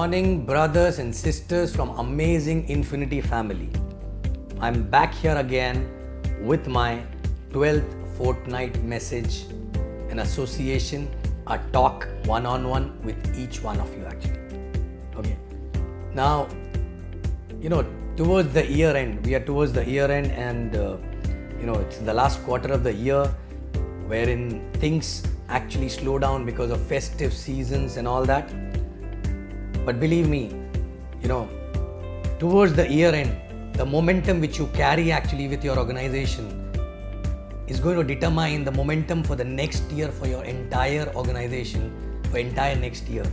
morning, brothers and sisters from amazing Infiniti family. I'm back here again with my 12th Fortnight message, an association, a talk one-on-one with each one of you actually. Okay. Now, towards the year end, we are towards the year end and it's the last quarter of the year wherein things actually slow down because of festive seasons and all that. But believe me, towards the year end, the momentum which you carry actually with your organization is going to determine the momentum for the next year for your entire organization, for entire next year.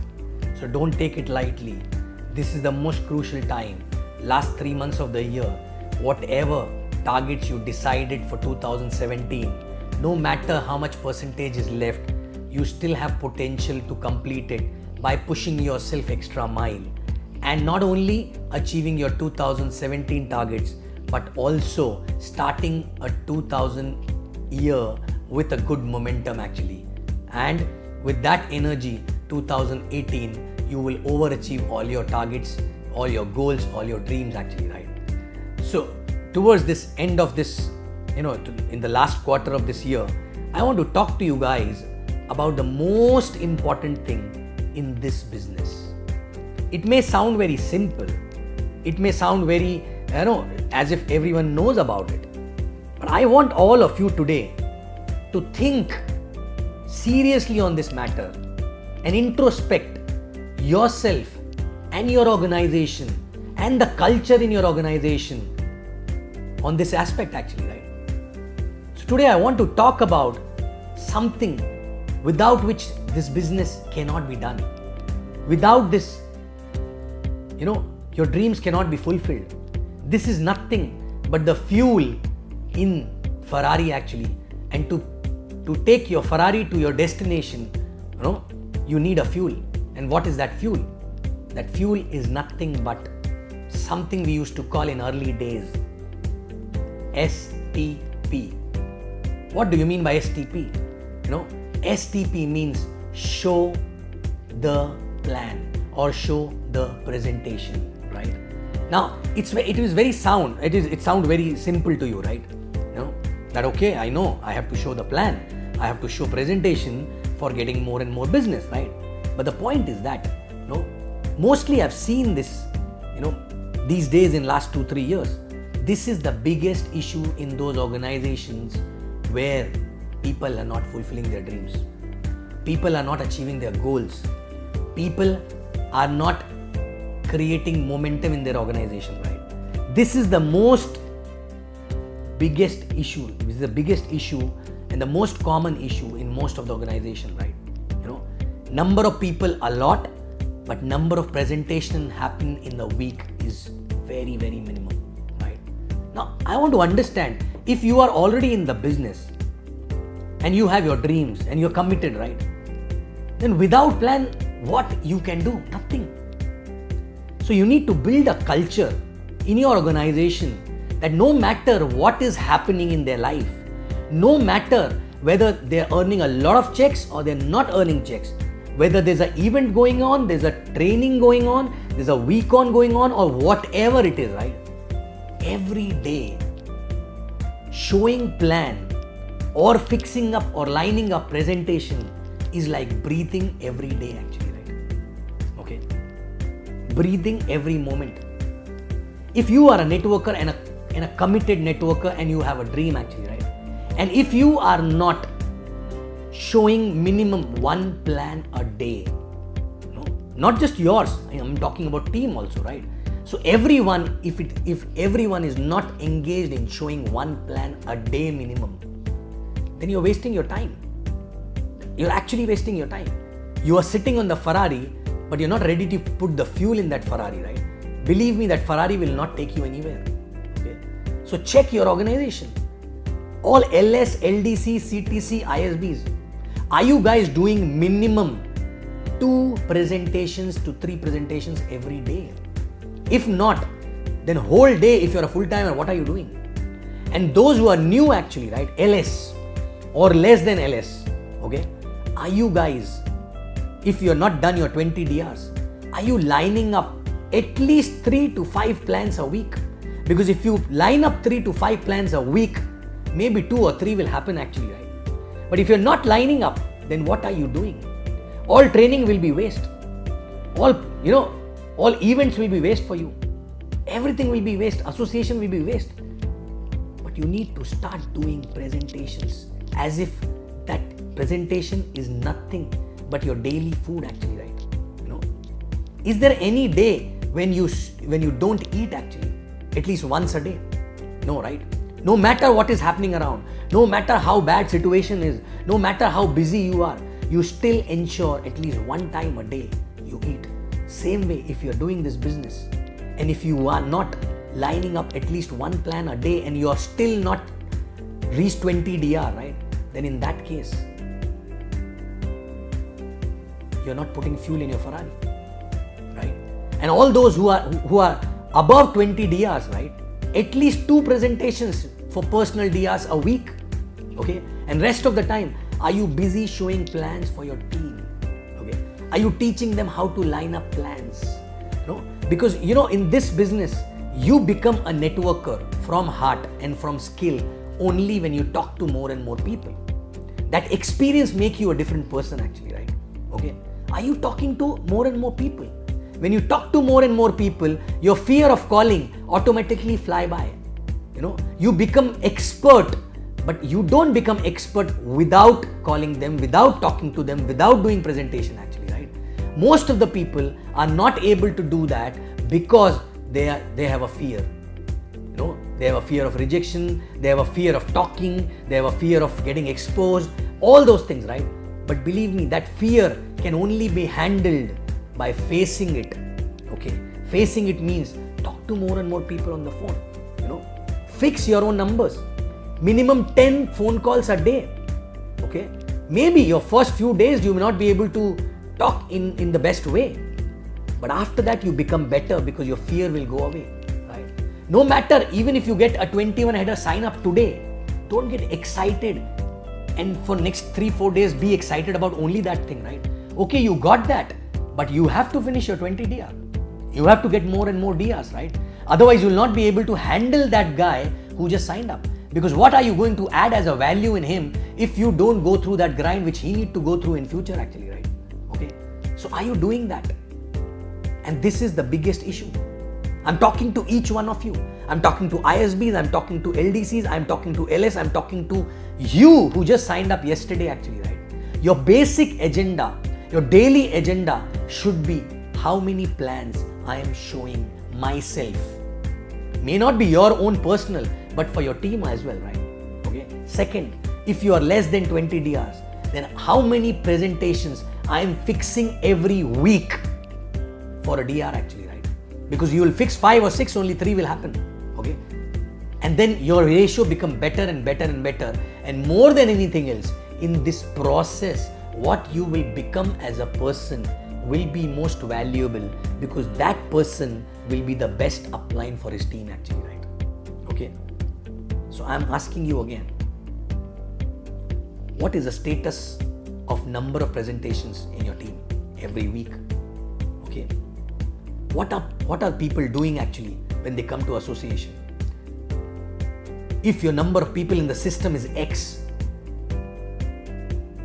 So don't take it lightly. This is the most crucial time. Last 3 months of the year, whatever targets you decided for 2017, no matter how much percentage is left, you still have potential to complete it by pushing yourself extra mile and not only achieving your 2017 targets but also starting a 2000 year with a good momentum actually. And with that energy, 2018 you will overachieve all your targets, all your goals, all your dreams actually, right? So towards this end of this, in the last quarter of this year, I want to talk to you guys about the most important thing in this business. It may sound very simple. It may sound very, as if everyone knows about it. But I want all of you today to think seriously on this matter and introspect yourself and your organization and the culture in your organization on this aspect actually, right? So today I want to talk about something without which this business cannot be done. Without this, your dreams cannot be fulfilled. This is nothing but the fuel in Ferrari actually. And to take your Ferrari to your destination, you need a fuel. And what is that fuel? That fuel is nothing but something we used to call in early days STP. What do you mean by STP? STP means show the plan or show the presentation, right? Now it sounds very simple to you, right? That okay, I know I have to show the plan, I have to show presentation for getting more and more business, right? But the point is that mostly I've seen this these days in last 2-3 years, this is the biggest issue in those organizations where people are not fulfilling their dreams, people are not achieving their goals, people are not creating momentum in their organization, right? This is the biggest issue. This is the biggest issue and the most common issue in most of the organization, right? Number of people a lot, but number of presentation happen in the week is very, very minimum, right? Now, I want to understand, if you are already in the business and you have your dreams and you're committed, right? Then without plan, what you can do? Nothing. So you need to build a culture in your organization that no matter what is happening in their life, no matter whether they're earning a lot of checks or they're not earning checks, whether there's an event going on, there's a training going on, there's a week on going on, or whatever it is, right? Every day, showing plan or fixing up or lining up presentation is like breathing every day actually, right? Okay? Breathing every moment. If you are a networker and a committed networker and you have a dream actually, right? And if you are not showing minimum one plan a day, not just yours, I'm talking about team also, right? So everyone, if everyone is not engaged in showing one plan a day minimum, then you're wasting your time. You're actually wasting your time. You are sitting on the Ferrari, but you're not ready to put the fuel in that Ferrari, right? Believe me, that Ferrari will not take you anywhere. Okay? So check your organization. All LS, LDC, CTC, ISBs. Are you guys doing minimum 2 presentations to 3 presentations every day? If not, then whole day, if you're a full-timer, what are you doing? And those who are new actually, right? LS or less than LS, okay? Are you guys, if you're not done your 20 DRs, are you lining up at least 3 to 5 plans a week? Because if you line up 3 to 5 plans a week, maybe 2 or 3 will happen actually, right? But if you're not lining up, then what are you doing? All training will be waste. All events will be waste for you. Everything will be waste. Association will be waste. But you need to start doing presentations as if that presentation is nothing but your daily food actually, right? Is there any day when you don't eat actually? At least once a day? No, right? No matter what is happening around, no matter how bad situation is, no matter how busy you are, you still ensure at least one time a day you eat. Same way if you're doing this business and if you are not lining up at least one plan a day and you are still not reached 20 DR, right? Then in that case, you're not putting fuel in your Ferrari, right? And all those who are above 20 DRs, right? At least 2 presentations for personal DRs a week, okay? And rest of the time, are you busy showing plans for your team, okay? Are you teaching them how to line up plans? Because in this business, you become a networker from heart and from skill only when you talk to more and more people. That experience makes you a different person actually, right? Okay? Are you talking to more and more people? When you talk to more and more people, your fear of calling automatically fly by. You become expert, but you don't become expert without calling them, without talking to them, without doing presentation actually, right? Most of the people are not able to do that because they have a fear. They have a fear of rejection, they have a fear of talking, they have a fear of getting exposed, all those things, right? But believe me, that fear can only be handled by facing it, okay? Facing it means talk to more and more people on the phone, Fix your own numbers. Minimum 10 phone calls a day, okay? Maybe your first few days you may not be able to talk in the best way. But after that you become better because your fear will go away, right? No matter, even if you get a 21 header sign up today, don't get excited and for next 3-4 days be excited about only that thing, right? Okay, you got that, but you have to finish your 20 DR. You have to get more and more DRs, right? Otherwise, you will not be able to handle that guy who just signed up. Because what are you going to add as a value in him if you don't go through that grind which he need to go through in future actually, right? Okay. So are you doing that? And this is the biggest issue. I'm talking to each one of you. I'm talking to ISBs, I'm talking to LDCs, I'm talking to LS, I'm talking to you who just signed up yesterday actually, right? Your basic agenda, your daily agenda should be how many plans I am showing myself. May not be your own personal, but for your team as well, right? Okay. Second, if you are less than 20 DRs, then how many presentations I am fixing every week for a DR actually, right? Because you will fix 5 or 6, only 3 will happen, okay? And then your ratio become better and better and better. And more than anything else, in this process, what you will become as a person will be most valuable because that person will be the best upline for his team actually, right? Okay. So I'm asking you again, what is the status of number of presentations in your team every week? Okay. What are people doing actually when they come to association? If your number of people in the system is X,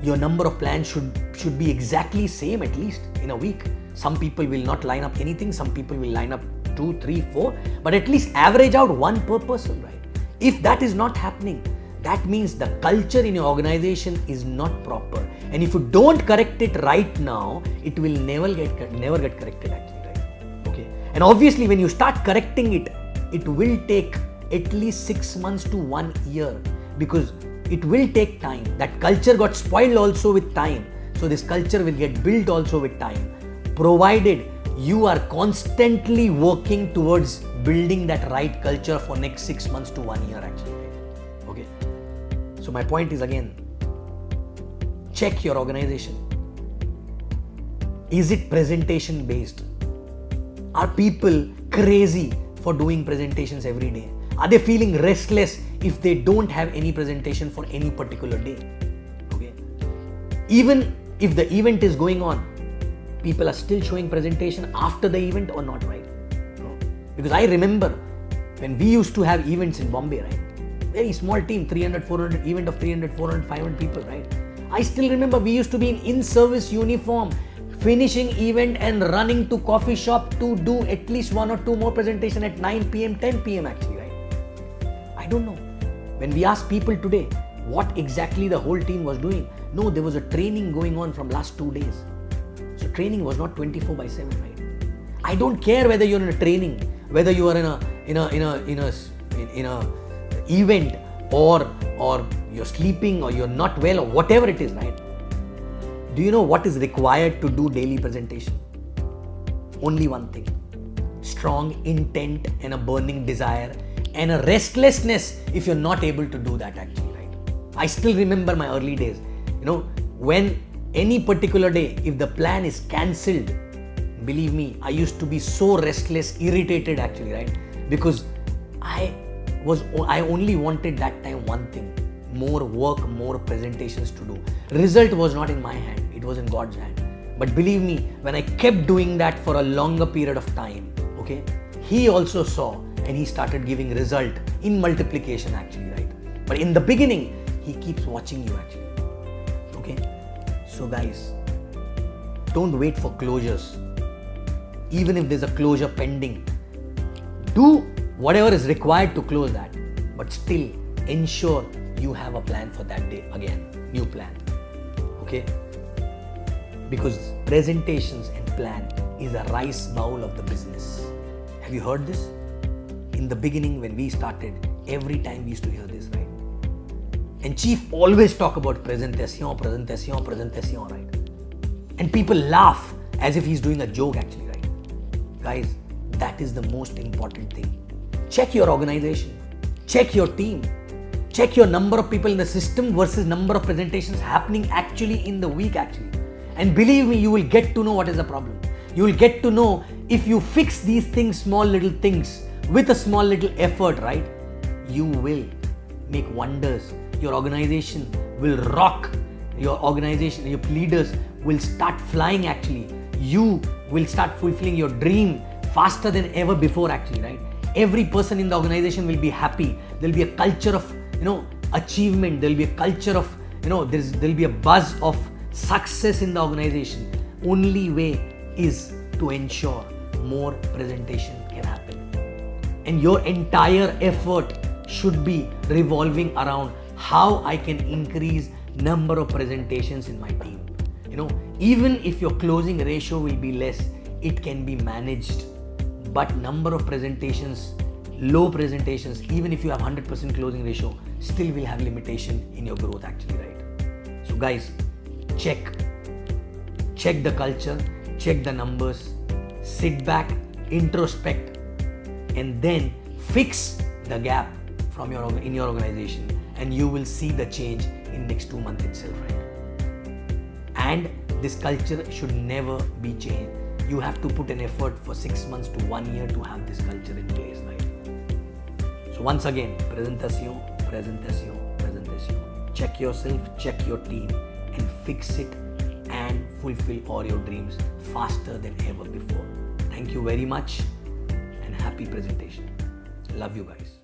your number of plans should be exactly same at least in a week. Some people will not line up anything, some people will line up 2, 3, 4, but at least average out 1 per person, right? If that is not happening, that means the culture in your organization is not proper. And if you don't correct it right now, it will never get corrected actually, right? Okay. And obviously when you start correcting it, it will take at least 6 months to 1 year because it will take time. That culture got spoiled also with time. So this culture will get built also with time, provided you are constantly working towards building that right culture for next 6 months to 1 year actually. Okay. So my point is again, check your organization. Is it presentation based? Are people crazy for doing presentations every day? Are they feeling restless if they don't have any presentation for any particular day? Okay. Even if the event is going on, people are still showing presentation after the event or not, right? No. Because I remember when we used to have events in Bombay, right? Very small team, 300, 400, event of 300, 400, 500 people, right? I still remember we used to be in service uniform, finishing event and running to coffee shop to do at least 1 or 2 more presentation at 9 p.m., 10 p.m. actually, right? I don't know. When we ask people today what exactly the whole team was doing, no, there was a training going on from last 2 days. So training was not 24/7, right? I don't care whether you're in a training, whether you are in a event or you're sleeping or you're not well or whatever it is, right? Do you know what is required to do daily presentation? Only one thing: strong intent and a burning desire and a restlessness if you're not able to do that actually, right? I still remember my early days, when any particular day, if the plan is cancelled, believe me, I used to be so restless, irritated actually, right? Because I only wanted that time one thing: more work, more presentations to do. Result was not in my hand, it was in God's hand. But believe me, when I kept doing that for a longer period of time, okay, He also saw and He started giving result in multiplication actually, right? But in the beginning, He keeps watching you actually, okay? So guys, don't wait for closures. Even if there's a closure pending, do whatever is required to close that, but still ensure you have a plan for that day again, new plan, okay? Because presentations and plan is a rice bowl of the business. Have you heard this? In the beginning when we started, every time we used to hear this, right? And Chief always talk about presentation, right? And people laugh as if he's doing a joke actually, right? Guys, that is the most important thing. Check your organization, check your team, check your number of people in the system versus number of presentations happening actually in the week actually. And believe me, you will get to know what is the problem. You will get to know if you fix these things, small little things, with a small little effort, right? You will make wonders. Your organization will rock. Your organization, your leaders will start flying actually. You will start fulfilling your dream faster than ever before actually, right? Every person in the organization will be happy. There'll be a culture of, achievement. There'll be a culture of, there'll be a buzz of success in the organization. Only way is to ensure more presentation can happen. And your entire effort should be revolving around how I can increase number of presentations in my team. Even if your closing ratio will be less, it can be managed. But number of presentations, low presentations, even if you have 100% closing ratio, still will have limitation in your growth actually, right? So guys, check the culture, check the numbers, sit back, introspect, and then fix the gap in your organization, and you will see the change in next 2 months itself, right? And this culture should never be changed. You have to put an effort for 6 months to 1 year to have this culture in place, right? So once again, presentation. Check yourself, check your team, and fix it and fulfill all your dreams faster than ever before. Thank you very much and happy presentation. Love you guys.